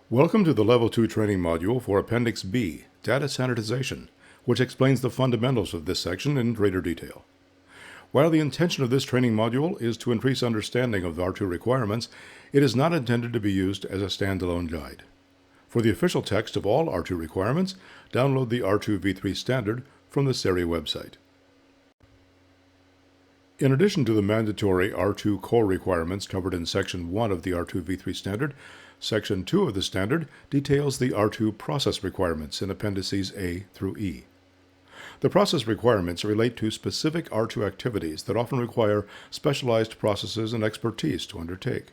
Welcome to the Level 2 training module for Appendix B, Data Sanitization, which explains the fundamentals of this section in greater detail. While the intention of this training module is to increase understanding of R2 requirements, it is not intended to be used as a standalone guide. For the official text of all R2 requirements, download the R2 v3 standard from the SERI website. In addition to the mandatory R2 core requirements covered in Section 1 of the R2 v3 standard, Section 2 of the standard details the R2 process requirements in Appendices A through E. The process requirements relate to specific R2 activities that often require specialized processes and expertise to undertake.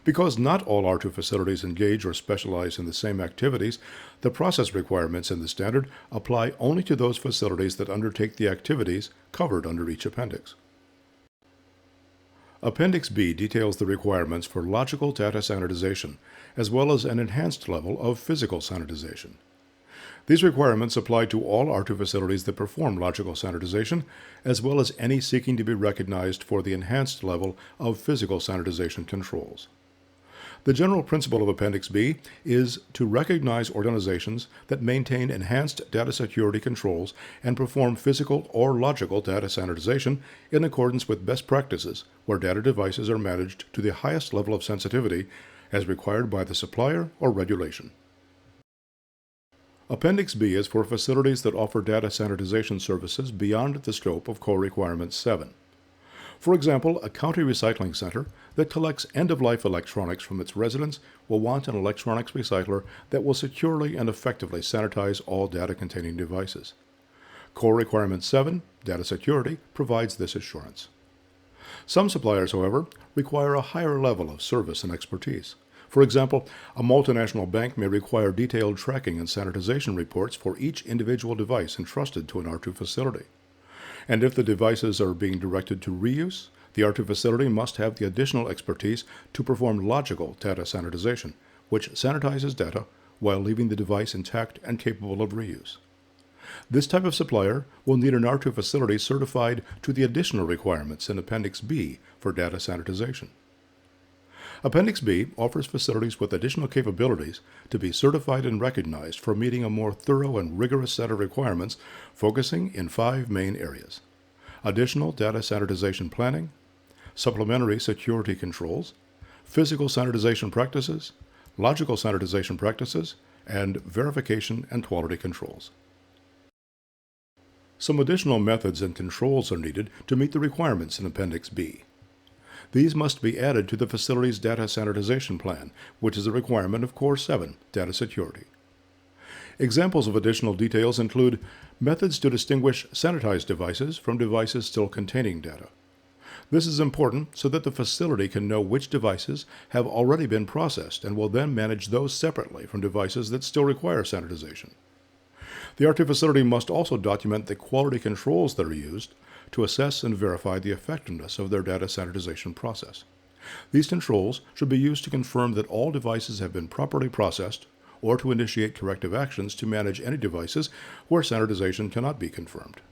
Because not all R2 facilities engage or specialize in the same activities, the process requirements in the standard apply only to those facilities that undertake the activities covered under each appendix. Appendix B details the requirements for logical data sanitization, as well as an enhanced level of physical sanitization. These requirements apply to all R2 facilities that perform logical sanitization, as well as any seeking to be recognized for the enhanced level of physical sanitization controls. The general principle of Appendix B is to recognize organizations that maintain enhanced data security controls and perform physical or logical data sanitization in accordance with best practices where data devices are managed to the highest level of sensitivity as required by the supplier or regulation. Appendix B is for facilities that offer data sanitization services beyond the scope of Core Requirement 7. For example, a county recycling center that collects end-of-life electronics from its residents will want an electronics recycler that will securely and effectively sanitize all data-containing devices. Core Requirement 7, Data Security, provides this assurance. Some suppliers, however, require a higher level of service and expertise. For example, a multinational bank may require detailed tracking and sanitization reports for each individual device entrusted to an R2 facility. And if the devices are being directed to reuse, the R2 facility must have the additional expertise to perform logical data sanitization, which sanitizes data while leaving the device intact and capable of reuse. This type of supplier will need an R2 facility certified to the additional requirements in Appendix B for data sanitization. Appendix B offers facilities with additional capabilities to be certified and recognized for meeting a more thorough and rigorous set of requirements, focusing in 5 main areas: additional data sanitization planning, supplementary security controls, physical sanitization practices, logical sanitization practices, and verification and quality controls. Some additional methods and controls are needed to meet the requirements in Appendix B. These must be added to the facility's data sanitization plan, which is a requirement of Core 7, Data Security. Examples of additional details include methods to distinguish sanitized devices from devices still containing data. This is important so that the facility can know which devices have already been processed and will then manage those separately from devices that still require sanitization. The R2 facility must also document the quality controls that are used to assess and verify the effectiveness of their data sanitization process. These controls should be used to confirm that all devices have been properly processed or to initiate corrective actions to manage any devices where sanitization cannot be confirmed.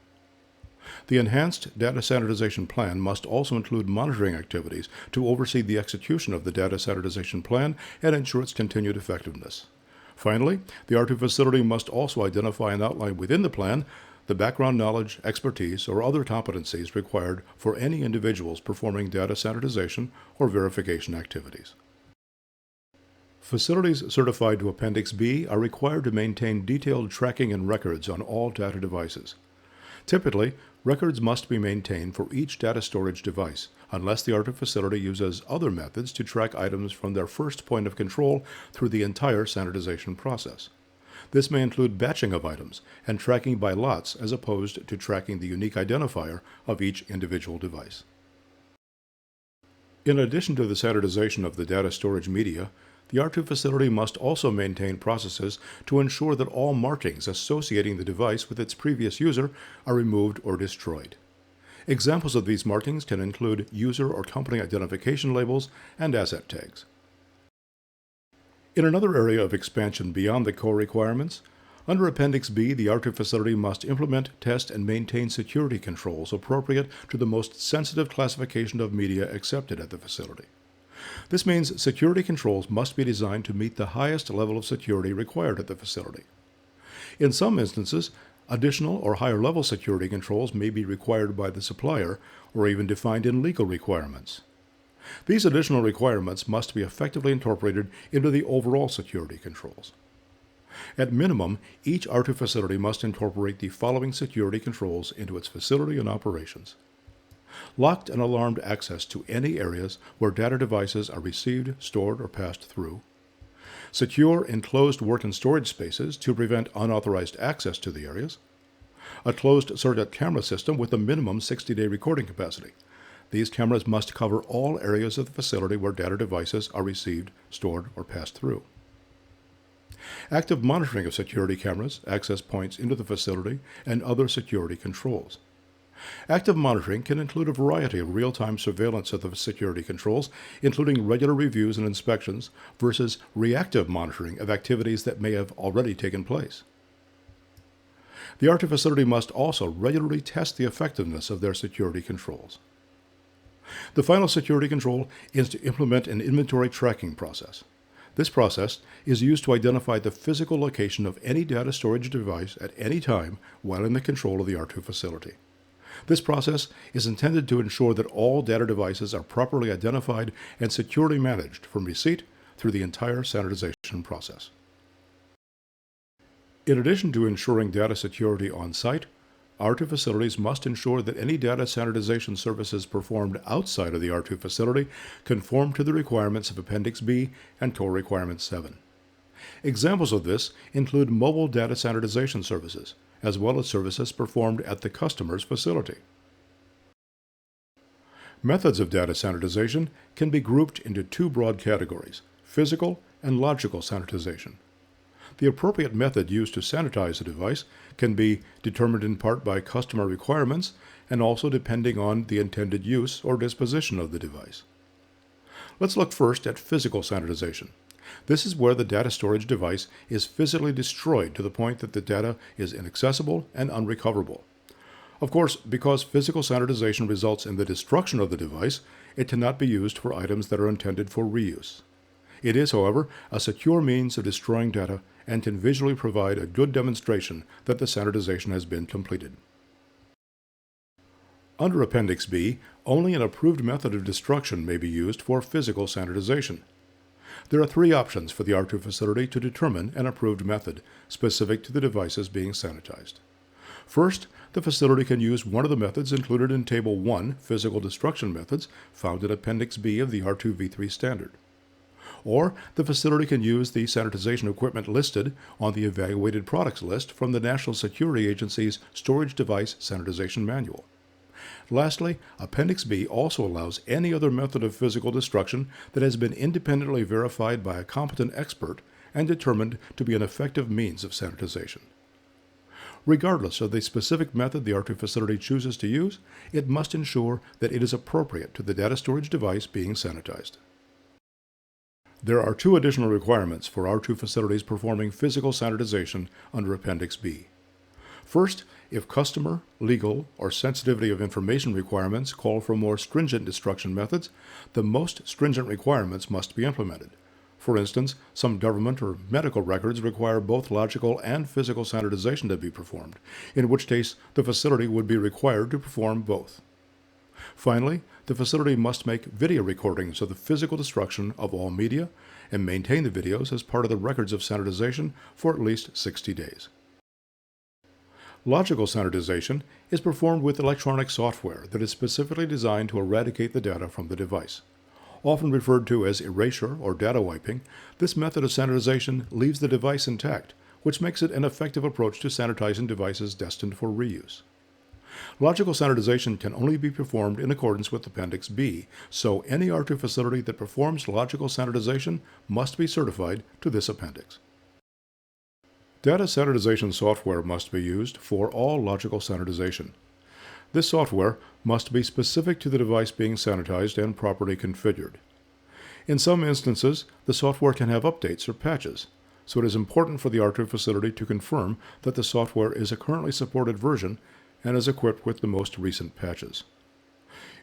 The enhanced data sanitization plan must also include monitoring activities to oversee the execution of the data sanitization plan and ensure its continued effectiveness. Finally, the R2 facility must also identify and outline within the plan the background knowledge, expertise, or other competencies required for any individuals performing data sanitization or verification activities. Facilities certified to Appendix B are required to maintain detailed tracking and records on all data devices. Typically, records must be maintained for each data storage device, unless the R2 facility uses other methods to track items from their first point of control through the entire sanitization process. This may include batching of items and tracking by lots as opposed to tracking the unique identifier of each individual device. In addition to the sanitization of the data storage media, the R2 facility must also maintain processes to ensure that all markings associating the device with its previous user are removed or destroyed. Examples of these markings can include user or company identification labels and asset tags. In another area of expansion beyond the core requirements, under Appendix B, the R2 facility must implement, test, and maintain security controls appropriate to the most sensitive classification of media accepted at the facility. This means security controls must be designed to meet the highest level of security required at the facility. In some instances, additional or higher level security controls may be required by the supplier or even defined in legal requirements. These additional requirements must be effectively incorporated into the overall security controls. At minimum, each R2 facility must incorporate the following security controls into its facility and operations. Locked and alarmed access to any areas where data devices are received, stored, or passed through. Secure enclosed work and storage spaces to prevent unauthorized access to the areas. A closed circuit camera system with a minimum 60-day recording capacity. These cameras must cover all areas of the facility where data devices are received, stored, or passed through. Active monitoring of security cameras, access points into the facility, and other security controls. Active monitoring can include a variety of real-time surveillance of the security controls, including regular reviews and inspections, versus reactive monitoring of activities that may have already taken place. The R2 facility must also regularly test the effectiveness of their security controls. The final security control is to implement an inventory tracking process. This process is used to identify the physical location of any data storage device at any time while in the control of the R2 facility. This process is intended to ensure that all data devices are properly identified and securely managed from receipt through the entire sanitization process. In addition to ensuring data security on site, R2 facilities must ensure that any data sanitization services performed outside of the R2 facility conform to the requirements of Appendix B and Core Requirement 7. Examples of this include mobile data sanitization services, as well as services performed at the customer's facility. Methods of data sanitization can be grouped into two broad categories: physical and logical sanitization. The appropriate method used to sanitize a device can be determined in part by customer requirements and also depending on the intended use or disposition of the device. Let's look first at physical sanitization. This is where the data storage device is physically destroyed to the point that the data is inaccessible and unrecoverable. Of course, because physical sanitization results in the destruction of the device, it cannot be used for items that are intended for reuse. It is, however, a secure means of destroying data and can visually provide a good demonstration that the sanitization has been completed. Under Appendix B, only an approved method of destruction may be used for physical sanitization. There are three options for the R2 facility to determine an approved method specific to the devices being sanitized. First, the facility can use one of the methods included in Table 1, Physical Destruction Methods, found in Appendix B of the R2 v3 standard. Or the facility can use the sanitization equipment listed on the Evaluated Products list from the National Security Agency's Storage Device Sanitization Manual. Lastly, Appendix B also allows any other method of physical destruction that has been independently verified by a competent expert and determined to be an effective means of sanitization. Regardless of the specific method the R2 facility chooses to use, it must ensure that it is appropriate to the data storage device being sanitized. There are two additional requirements for R2 facilities performing physical sanitization under Appendix B. First, if customer, legal, or sensitivity of information requirements call for more stringent destruction methods, the most stringent requirements must be implemented. For instance, some government or medical records require both logical and physical sanitization to be performed, in which case the facility would be required to perform both. Finally, the facility must make video recordings of the physical destruction of all media and maintain the videos as part of the records of sanitization for at least 60 days. Logical sanitization is performed with electronic software that is specifically designed to eradicate the data from the device. Often referred to as erasure or data wiping, this method of sanitization leaves the device intact, which makes it an effective approach to sanitizing devices destined for reuse. Logical sanitization can only be performed in accordance with Appendix B, so any R2 facility that performs logical sanitization must be certified to this appendix. Data sanitization software must be used for all logical sanitization. This software must be specific to the device being sanitized and properly configured. In some instances, the software can have updates or patches, so it is important for the R2 facility to confirm that the software is a currently supported version and is equipped with the most recent patches.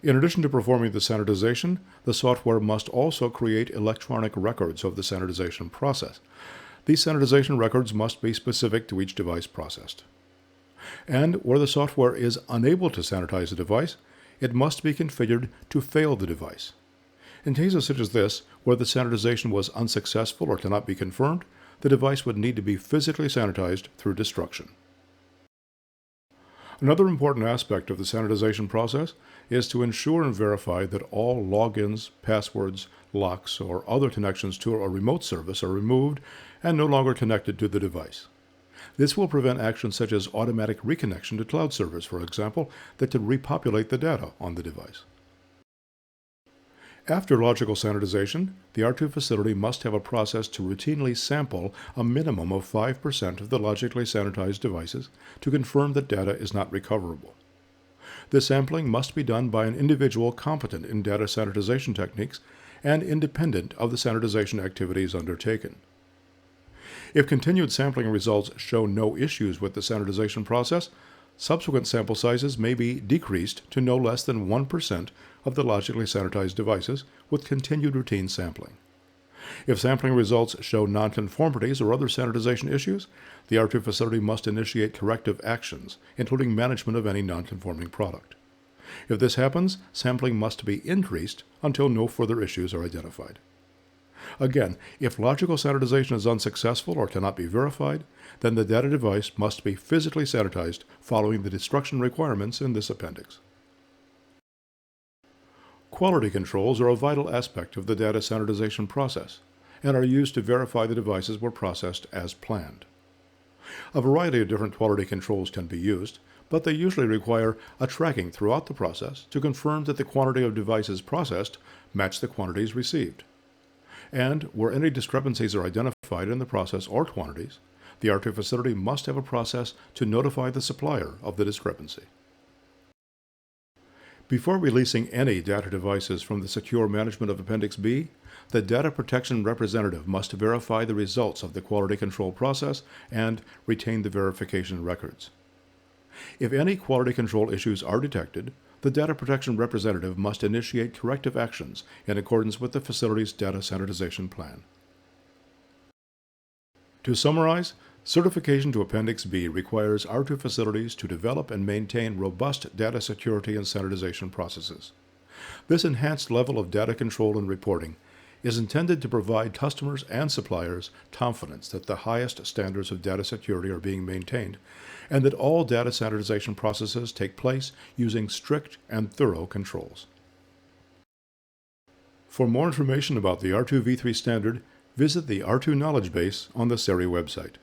In addition to performing the sanitization, the software must also create electronic records of the sanitization process. These sanitization records must be specific to each device processed. And where the software is unable to sanitize a device, it must be configured to fail the device. In cases such as this, where the sanitization was unsuccessful or cannot be confirmed, the device would need to be physically sanitized through destruction. Another important aspect of the sanitization process is to ensure and verify that all logins, passwords, locks, or other connections to a remote service are removed and no longer connected to the device. This will prevent actions such as automatic reconnection to cloud servers, for example, that could repopulate the data on the device. After logical sanitization, the R2 facility must have a process to routinely sample a minimum of 5% of the logically sanitized devices to confirm that data is not recoverable. This sampling must be done by an individual competent in data sanitization techniques and independent of the sanitization activities undertaken. If continued sampling results show no issues with the sanitization process, subsequent sample sizes may be decreased to no less than 1% of the logically sanitized devices with continued routine sampling. If sampling results show nonconformities or other sanitization issues, the R2 facility must initiate corrective actions, including management of any nonconforming product. If this happens, sampling must be increased until no further issues are identified. Again, if logical sanitization is unsuccessful or cannot be verified, then the data device must be physically sanitized following the destruction requirements in this appendix. Quality controls are a vital aspect of the data sanitization process and are used to verify the devices were processed as planned. A variety of different quality controls can be used, but they usually require a tracking throughout the process to confirm that the quantity of devices processed match the quantities received. And where any discrepancies are identified in the process or quantities, the R2 facility must have a process to notify the supplier of the discrepancy. Before releasing any data devices from the secure management of Appendix B, the data protection representative must verify the results of the quality control process and retain the verification records. If any quality control issues are detected, the data protection representative must initiate corrective actions in accordance with the facility's data sanitization plan. To summarize, certification to Appendix B requires R2 facilities to develop and maintain robust data security and sanitization processes. This enhanced level of data control and reporting is intended to provide customers and suppliers confidence that the highest standards of data security are being maintained and that all data sanitization processes take place using strict and thorough controls. For more information about the R2v3 standard, visit the R2 knowledge base on the SERI website.